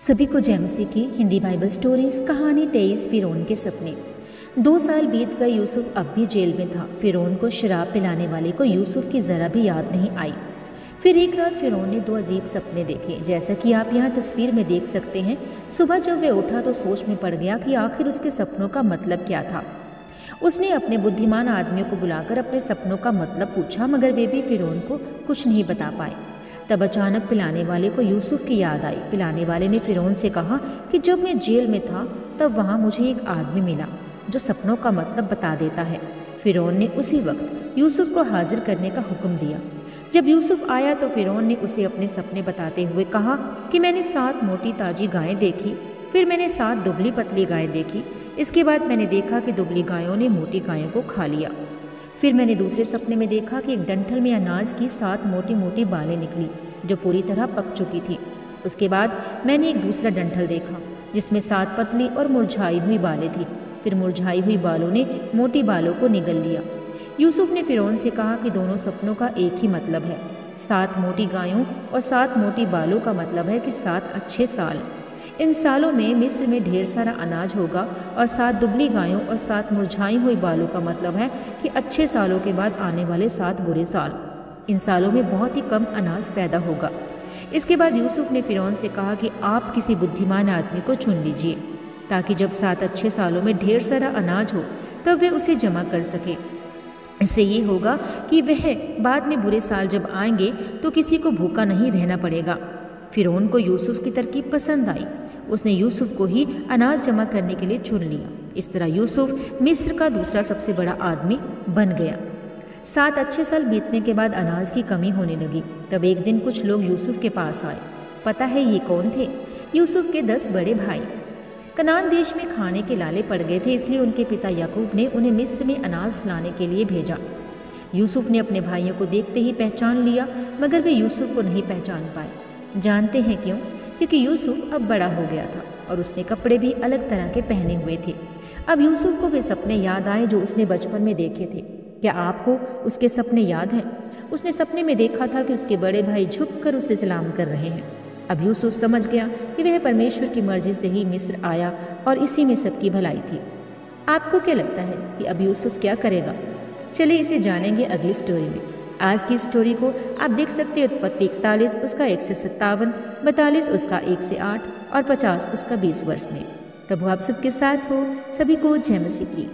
सभी को जय मसीह की हिंदी बाइबल स्टोरीज कहानी 23 फिरौन के सपने। 2 साल बीत गए, यूसुफ अब भी जेल में था। फिरौन को शराब पिलाने वाले को यूसुफ की ज़रा भी याद नहीं आई। फिर एक रात फिरौन ने 2 अजीब सपने देखे, जैसा कि आप यहाँ तस्वीर में देख सकते हैं। सुबह जब वह उठा तो सोच में पड़ गया कि आखिर उसके सपनों का मतलब क्या था। उसने अपने बुद्धिमान आदमियों को बुलाकर अपने सपनों का मतलब पूछा, मगर वे भी फिरौन को कुछ नहीं बता पाए। तब अचानक पिलाने वाले को यूसुफ की याद आई। पिलाने वाले ने फिरौन से कहा कि जब मैं जेल में था तब वहाँ मुझे एक आदमी मिला जो सपनों का मतलब बता देता है। फिरौन ने उसी वक्त यूसुफ को हाजिर करने का हुक्म दिया। जब यूसुफ आया तो फिरौन ने उसे अपने सपने बताते हुए कहा कि मैंने 7 मोटी ताजी गायें देखी, फिर मैंने 7 दुबली पतली गायें देखी। इसके बाद मैंने देखा कि दुबली गायों ने मोटी गायों को खा लिया। फिर मैंने दूसरे सपने में देखा कि एक डंठल में अनाज की 7 मोटी मोटी बालें निकली जो पूरी तरह पक चुकी थी। उसके बाद मैंने एक दूसरा डंठल देखा जिसमें 7 पतली और मुरझाई हुई बालें थी। फिर मुरझाई हुई बालों ने मोटी बालों को निगल लिया। यूसुफ ने फिरौन से कहा कि दोनों सपनों का एक ही मतलब है। 7 मोटी गायों और 7 मोटी बालों का मतलब है कि 7 अच्छे साल। इन सालों में मिस्र में ढेर सारा अनाज होगा, और 7 दुबली गायों और 7 मुरझाई हुई बालों का मतलब है कि अच्छे सालों के बाद आने वाले 7 बुरे साल। इन सालों में बहुत ही कम अनाज पैदा होगा। इसके बाद यूसुफ ने फिरौन से कहा कि आप किसी बुद्धिमान आदमी को चुन लीजिए ताकि जब 7 अच्छे सालों में ढेर सारा अनाज हो तब वे उसे जमा कर सके। इससे ये होगा कि वह बाद में बुरे साल जब आएंगे तो किसी को भूखा नहीं रहना पड़ेगा। फिरौन को यूसुफ की तरकीब पसंद आई। उसने यूसुफ को ही अनाज जमा करने के लिए चुन लिया। इस तरह यूसुफ मिस्र का दूसरा सबसे बड़ा आदमी बन गया। 7 अच्छे साल बीतने के बाद अनाज की कमी होने लगी। तब एक दिन कुछ लोग यूसुफ के पास आए। पता है ये कौन थे? यूसुफ के 10 बड़े भाई। कनान देश में खाने के लाले पड़ गए थे, इसलिए उनके पिता याकूब ने उन्हें मिस्र में अनाज लाने के लिए भेजा। यूसुफ ने अपने भाइयों को देखते ही पहचान लिया, मगर वे यूसुफ को नहीं पहचान पाए। जानते हैं क्यों? क्योंकि यूसुफ अब बड़ा हो गया था और उसने कपड़े भी अलग तरह के पहने हुए थे। अब यूसुफ को वे सपने याद आए जो उसने बचपन में देखे थे। क्या आपको उसके सपने याद हैं? उसने सपने में देखा था कि उसके बड़े भाई झुककर उसे सलाम कर रहे हैं। अब यूसुफ समझ गया कि वह परमेश्वर की मर्जी से ही मिस्र आया और इसी में सबकी भलाई थी। आपको क्या लगता है कि अब यूसुफ क्या करेगा? चलिए इसे जानेंगे अगली स्टोरी में। आज की स्टोरी को आप देख सकते हैं उत्पत्ति 41 उसका 1 से 57, 42 उसका 1 से 8 और 50 उसका 20 वर्ष में। प्रभु आप सबके साथ हो। सभी को जय मसीह की।